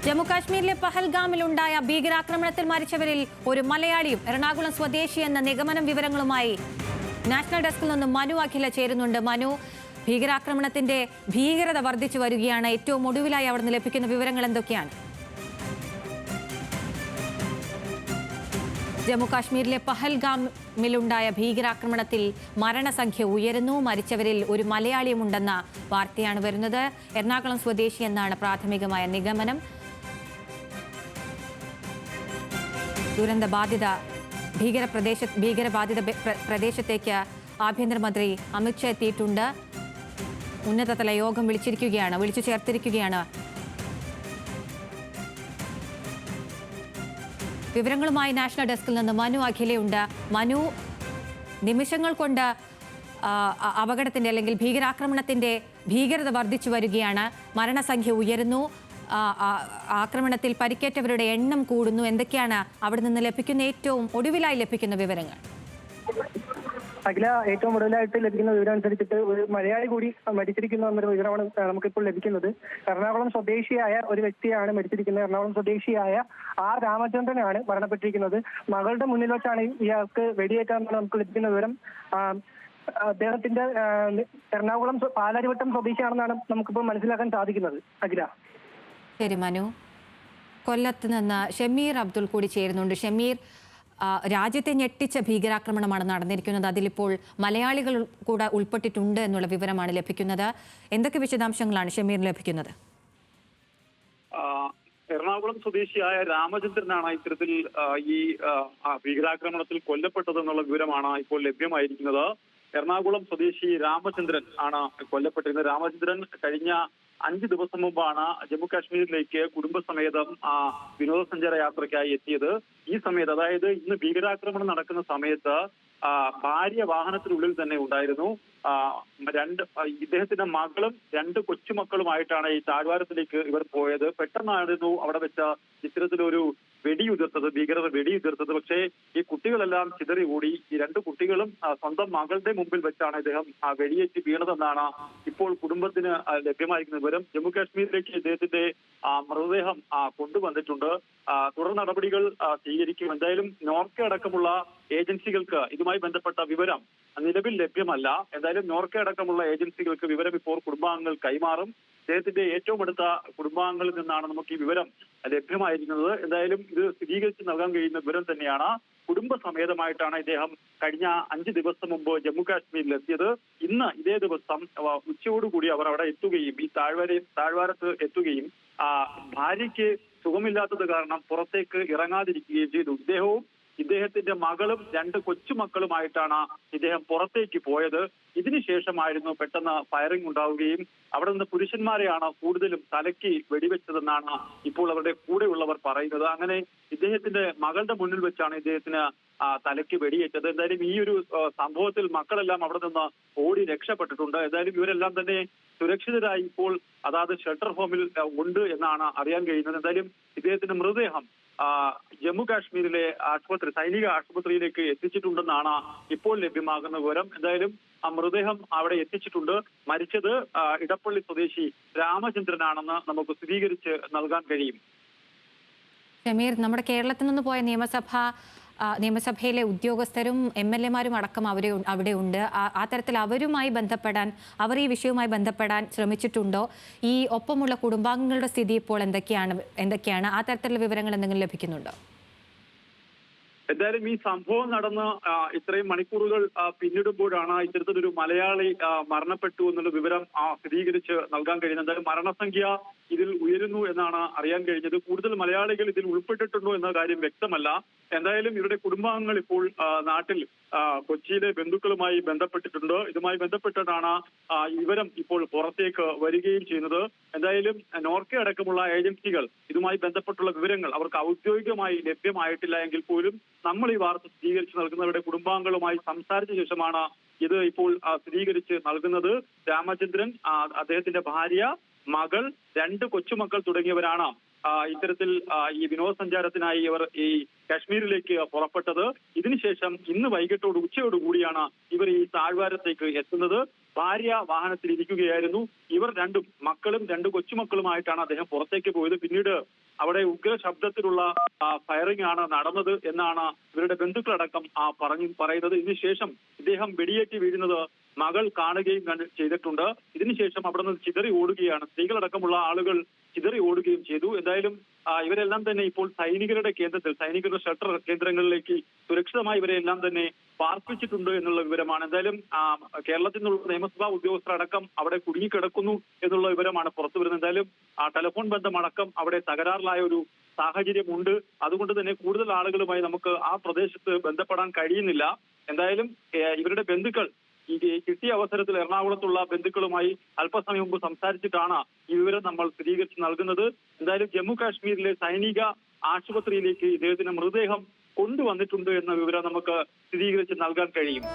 ജമ്മുകാശ്മീരിലെ പഹൽഗാമിലുണ്ടായ ഭീകരാക്രമണത്തിൽ മരിച്ചവരിൽ ഒരു മലയാളിയും എറണാകുളം സ്വദേശിയെന്ന നിഗമനം വിവരങ്ങളുമായി നാഷണൽ ഡെസ്കിൽ നിന്ന് മനു അഖില ചേരുന്നുണ്ട്. മനു, ഭീകരാക്രമണത്തിന്റെ ഭീകരത വർദ്ധിച്ചു വരികയാണ്. ഏറ്റവും ഒടുവിലായി അവിടെ നിന്ന് ലഭിക്കുന്ന വിവരങ്ങൾ എന്തൊക്കെയാണ്? ജമ്മുകാശ്മീരിലെ പഹൽഗാമിലുണ്ടായ ഭീകരാക്രമണത്തിൽ മരണസംഖ്യ ഉയരുന്നു. മരിച്ചവരിൽ ഒരു മലയാളിയുമുണ്ടെന്ന വാർത്തയാണ് വരുന്നത്. എറണാകുളം സ്വദേശി എന്നാണ് പ്രാഥമികമായ നിഗമനം. ദുരന്തബാധിത ഭീകരബാധിത പ്രദേശത്തേക്ക് ആഭ്യന്തരമന്ത്രി അമിത്ഷാ എത്തിയിട്ടുണ്ട്. ഉന്നതതല യോഗം വിളിച്ചു ചേർത്തിരിക്കുകയാണ്. വിവരങ്ങളുമായി നാഷണൽ ഡെസ്കിൽ നിന്ന് മനു അഖിലയുണ്ട്. മനു, നിമിഷങ്ങൾ കൊണ്ട് അപകടത്തിന്റെ അല്ലെങ്കിൽ ഭീകരാക്രമണത്തിന്റെ ഭീകരത വർദ്ധിച്ചു വരികയാണ്. മരണസംഖ്യ ഉയരുന്നു. ആക്രമണത്തിൽ പരിക്കേറ്റവരുടെ എണ്ണം കൂടുന്നു. എന്തൊക്കെയാണ് അവിടെ നിന്ന് ലഭിക്കുന്ന ഏറ്റവും ഒടുവിലായി ലഭിക്കുന്ന വിവരങ്ങൾ? അഖില, ഏറ്റവും ഒടുവിലായിട്ട് ലഭിക്കുന്ന വിവരം അനുസരിച്ചിട്ട് ഒരു മലയാളി കൂടി മരിച്ചിരിക്കുന്നു എന്നൊരു വിവരമാണ് നമുക്കിപ്പോൾ ലഭിക്കുന്നത്. എറണാകുളം സ്വദേശിയായ ഒരു വ്യക്തിയാണ് മരിച്ചിരിക്കുന്നത്. എറണാകുളം സ്വദേശിയായ ആർ രാമചന്ദ്രനാണ് മരണപ്പെട്ടിരിക്കുന്നത്. മകളുടെ മുന്നിൽ വെച്ചാണ് ഇയാൾക്ക് വെടിയേറ്റെന്നാണ് നമുക്ക് ലഭിക്കുന്ന വിവരം. അദ്ദേഹത്തിന്റെ എറണാകുളം പാലാരിവട്ടം സ്വദേശിയാണെന്നാണ് നമുക്കിപ്പോൾ മനസ്സിലാക്കാൻ സാധിക്കുന്നത്. അഖില, ശരി മനു. കൊല്ലത്ത് നിന്ന് ഷമീർ അബ്ദുൾ കൂടി ചേരുന്നുണ്ട്. ഷമീർ, രാജ്യത്തെ ഞെട്ടിച്ച ഭീകരാക്രമണമാണ് നടന്നിരിക്കുന്നത്. അതിലിപ്പോൾ മലയാളികൾ കൂടെ ഉൾപ്പെട്ടിട്ടുണ്ട് എന്നുള്ള വിവരമാണ് ലഭിക്കുന്നത്. എന്തൊക്കെ വിശദാംശങ്ങളാണ് ഷമീർ ലഭിക്കുന്നത്? എറണാകുളം സ്വദേശിയായ രാമചന്ദ്രനാണ് ഇത്തരത്തിൽ ഈ ഭീകരാക്രമണത്തിൽ കൊല്ലപ്പെട്ടതെന്നുള്ള വിവരമാണ് ഇപ്പോൾ ലഭ്യമായിരിക്കുന്നത്. എറണാകുളം സ്വദേശി രാമചന്ദ്രൻ ആണ് കൊല്ലപ്പെട്ടിരുന്നത്. രാമചന്ദ്രൻ കഴിഞ്ഞ 5 ദിവസം മുമ്പാണ് ജമ്മുകാശ്മീരിലേക്ക് കുടുംബസമേതം വിനോദസഞ്ചാര യാത്രയ്ക്കായി എത്തിയത്. ഈ സമയത്ത്, അതായത് ഇന്ന് ഭീകരാക്രമണം നടക്കുന്ന സമയത്ത് ഭാര്യ വാഹനത്തിനുള്ളിൽ തന്നെ ഉണ്ടായിരുന്നു. ഇദ്ദേഹത്തിന്റെ മകളും 2 കൊച്ചുമക്കളുമായിട്ടാണ് ഈ താഴ്വാരത്തിലേക്ക് ഇവർ പോയത്. പെട്ടെന്നായിരുന്നു അവിടെ വെച്ച ഇത്തരത്തിലൊരു വെടിയുതിർത്തത്, ഭീകരത വെടിയുതിർത്തത്. പക്ഷേ ഈ കുട്ടികളെല്ലാം ചിതറി ഓടി. ഈ 2 കുട്ടികളും സ്വന്തം മകളുടെ മുമ്പിൽ വെച്ചാണ് ഇദ്ദേഹം വെടിയേറ്റ് വീണതെന്നാണ് ഇപ്പോൾ കുടുംബത്തിന് ലഭ്യമായിരിക്കുന്ന വിവരം. ജമ്മുകാശ്മീരിലേക്ക് ഇദ്ദേഹത്തിന്റെ മൃതദേഹം കൊണ്ടുവന്നിട്ടുണ്ട്. തുടർ നടപടികൾ സ്വീകരിക്കും. എന്തായാലും നോർക്ക അടക്കമുള്ള ഏജൻസികൾക്ക് ഇതുമായി ബന്ധപ്പെട്ട വിവരം നിലവിൽ ലഭ്യമല്ല. എന്തായാലും നോർക്ക അടക്കമുള്ള ഏജൻസികൾക്ക് വിവരം ഇപ്പോൾ കുടുംബാംഗങ്ങൾ കൈമാറും. അദ്ദേഹത്തിന്റെ ഏറ്റവും അടുത്ത കുടുംബാംഗങ്ങളിൽ നിന്നാണ് നമുക്ക് ഈ വിവരം ലഭ്യമായിരിക്കുന്നത്. എന്തായാലും ഇത് സ്ഥിരീകരിച്ച് നൽകാൻ കഴിയുന്ന വിവരം തന്നെയാണ്. കുടുംബസമേതമായിട്ടാണ് ഇദ്ദേഹം കഴിഞ്ഞ 5 ദിവസം മുമ്പ് ജമ്മുകാശ്മീരിൽ എത്തിയത്. ഇന്ന് ഇതേ ദിവസം ഉച്ചയോടുകൂടി അവർ അവിടെ എത്തുകയും ഈ താഴ്വാരത്ത് എത്തുകയും ഭാര്യയ്ക്ക് സുഖമില്ലാത്തത് കാരണം പുറത്തേക്ക് ഇറങ്ങാതിരിക്കുകയും ചെയ്തു. ഇദ്ദേഹത്തിന്റെ മകളും 2 കൊച്ചുമക്കളുമായിട്ടാണ് ഇദ്ദേഹം പുറത്തേക്ക് പോയത്. ഇതിനുശേഷമായിരുന്നു പെട്ടെന്ന് ഫയറിംഗ് ഉണ്ടാവുകയും അവിടെ നിന്ന് പുരുഷന്മാരെയാണ് കൂടുതലും തലയ്ക്ക് വെടിവെച്ചതെന്നാണ് ഇപ്പോൾ അവരുടെ കൂടെയുള്ളവർ പറയുന്നത്. അങ്ങനെ ഇദ്ദേഹത്തിന്റെ മകളുടെ മുന്നിൽ വെച്ചാണ് ഇദ്ദേഹത്തിന് തലയ്ക്ക് വെടിയേറ്റത്. എന്തായാലും ഈ ഒരു സംഭവത്തിൽ മക്കളെല്ലാം അവിടെ നിന്ന് ഓടി രക്ഷപ്പെട്ടിട്ടുണ്ട്. എന്തായാലും ഇവരെല്ലാം തന്നെ സുരക്ഷിതരായി ഇപ്പോൾ അതാത് ഷെൽട്ടർ ഹോമിൽ ഉണ്ട് എന്നാണ് അറിയാൻ കഴിയുന്നത്. എന്തായാലും ഇദ്ദേഹത്തിന്റെ മൃതദേഹം ജമ്മുകാശ്മീരിലെ സൈനിക ആശുപത്രിയിലേക്ക് എത്തിച്ചിട്ടുണ്ടെന്നാണ് ഇപ്പോൾ ലഭ്യമാകുന്ന വിവരം. എന്തായാലും ആ മൃതദേഹം അവിടെ എത്തിച്ചിട്ടുണ്ട്. മരിച്ചത് ഇടപ്പള്ളി സ്വദേശി രാമചന്ദ്രനാണെന്ന് നമുക്ക് സ്ഥിരീകരിച്ച് നൽകാൻ കഴിയും. ഷമീർ, നമ്മുടെ കേരളത്തിൽ നിന്ന് പോയ നിയമസഭയിലെ ഉദ്യോഗസ്ഥരും MLA-മാരും അടക്കം അവിടെ ഉണ്ട്. ആ തരത്തിൽ അവർ ഈ വിഷയവുമായി ബന്ധപ്പെടാൻ ശ്രമിച്ചിട്ടുണ്ടോ? ഈ ഒപ്പമുള്ള കുടുംബാംഗങ്ങളുടെ സ്ഥിതി ഇപ്പോൾ എന്തൊക്കെയാണ്? ആ തരത്തിലുള്ള വിവരങ്ങൾ എന്തെങ്കിലും ലഭിക്കുന്നുണ്ടോ? എന്തായാലും ഈ സംഭവം നടന്ന് ഇത്രയും മണിക്കൂറുകൾ പിന്നിടുമ്പോഴാണ് ഇത്തരത്തിലൊരു മലയാളി മരണപ്പെട്ടു എന്നുള്ള വിവരം സ്ഥിരീകരിച്ച് നൽകാൻ കഴിയുന്നത്. എന്തായാലും മരണസംഖ്യ ഇതിൽ ഉയരുന്നു എന്നാണ് അറിയാൻ കഴിഞ്ഞത്. കൂടുതൽ മലയാളികൾ ഇതിൽ ഉൾപ്പെട്ടിട്ടുണ്ടോ എന്ന കാര്യം വ്യക്തമല്ല. എന്തായാലും ഇവരുടെ കുടുംബാംഗങ്ങൾ ഇപ്പോൾ നാട്ടിൽ കൊച്ചിയിലെ ബന്ധുക്കളുമായി ബന്ധപ്പെട്ടിട്ടുണ്ട്. ഇതുമായി ബന്ധപ്പെട്ടിട്ടാണ് വിവരം ഇപ്പോൾ പുറത്തേക്ക് വരികയും ചെയ്യുന്നത്. എന്തായാലും നോർക്ക അടക്കമുള്ള ഏജൻസികൾ ഇതുമായി ബന്ധപ്പെട്ടുള്ള വിവരങ്ങൾ അവർക്ക് ഔദ്യോഗികമായി ലഭ്യമായിട്ടില്ല എങ്കിൽ പോലും നമ്മൾ ഈ വാർത്ത സ്ഥിരീകരിച്ച് നൽകുന്നവരുടെ കുടുംബാംഗങ്ങളുമായി സംസാരിച്ച ശേഷമാണ് ഇത് ഇപ്പോൾ സ്ഥിരീകരിച്ച് നൽകുന്നത്. രാമചന്ദ്രൻ, അദ്ദേഹത്തിന്റെ ഭാര്യ, മകൾ, 2 കൊച്ചുമക്കൾ തുടങ്ങിയവരാണ് ഇത്തരത്തിൽ ഈ വിനോദസഞ്ചാരത്തിനായി ഇവർ ഈ കാശ്മീരിലേക്ക് പുറപ്പെട്ടത്. ഇതിനുശേഷം ഇന്ന് വൈകിട്ടോട് ഉച്ചയോടുകൂടിയാണ് ഇവർ ഈ താഴ്വാരത്തേക്ക് എത്തുന്നത്. ഭാര്യ വാഹനത്തിൽ ഇരിക്കുകയായിരുന്നു. ഇവർ രണ്ടും മക്കളും രണ്ട് കൊച്ചുമക്കളുമായിട്ടാണ് അദ്ദേഹം പുറത്തേക്ക് പോയത്. പിന്നീട് അവിടെ ഉഗ്ര ശബ്ദത്തിലുള്ള ഫയറിംഗ് ആണ് നടന്നത് എന്നാണ് ഇവരുടെ ബന്ധുക്കളടക്കം പറയുന്നത്. ഇതിനുശേഷം ഇദ്ദേഹം വെടിയേറ്റ് വീഴുന്നത് മകൾ കാണുകയും ചെയ്തിട്ടുണ്ട്. ഇതിനുശേഷം അവിടെ നിന്ന് ചിതറി ഓടുകയാണ്. സ്ത്രീകളടക്കമുള്ള ആളുകൾ ചിതറി ഓടുകയും ചെയ്തു. എന്തായാലും ഇവരെല്ലാം തന്നെ ഇപ്പോൾ സൈനികരുടെ കേന്ദ്രത്തിൽ, സൈനികരുടെ ഷെൽട്ടർ കേന്ദ്രങ്ങളിലേക്ക് സുരക്ഷിതമായി ഇവരെല്ലാം തന്നെ പാർപ്പിച്ചിട്ടുണ്ട് എന്നുള്ള വിവരമാണ്. എന്തായാലും കേരളത്തിൽ നിന്നുള്ള നിയമസഭാ ഉദ്യോഗസ്ഥരടക്കം അവിടെ കുടുങ്ങിക്കിടക്കുന്നു എന്നുള്ള വിവരമാണ് പുറത്തു വരുന്നത്. എന്തായാലും ടെലിഫോൺ ബന്ധമടക്കം അവിടെ തകരാറിലായ ഒരു സാഹചര്യമുണ്ട്. അതുകൊണ്ട് തന്നെ കൂടുതൽ ആളുകളുമായി നമുക്ക് ആ പ്രദേശത്ത് ബന്ധപ്പെടാൻ കഴിയുന്നില്ല. എന്തായാലും ഇവരുടെ ബന്ധുക്കൾ ഈ കിട്ടിയ അവസരത്തിൽ എറണാകുളത്തുള്ള ബന്ധുക്കളുമായി അല്പസമയം മുമ്പ് സംസാരിച്ചിട്ടാണ് ഈ വിവരം നമ്മൾ സ്ഥിരീകരിച്ച് നൽകുന്നത്. എന്തായാലും ജമ്മു കാശ്മീരിലെ സൈനിക ആശുപത്രിയിലേക്ക് ഇദ്ദേഹത്തിന്റെ മൃതദേഹം കൊണ്ടുവന്നിട്ടുണ്ട് എന്ന വിവരം നമുക്ക് സ്ഥിരീകരിച്ച് നൽകാൻ കഴിയും.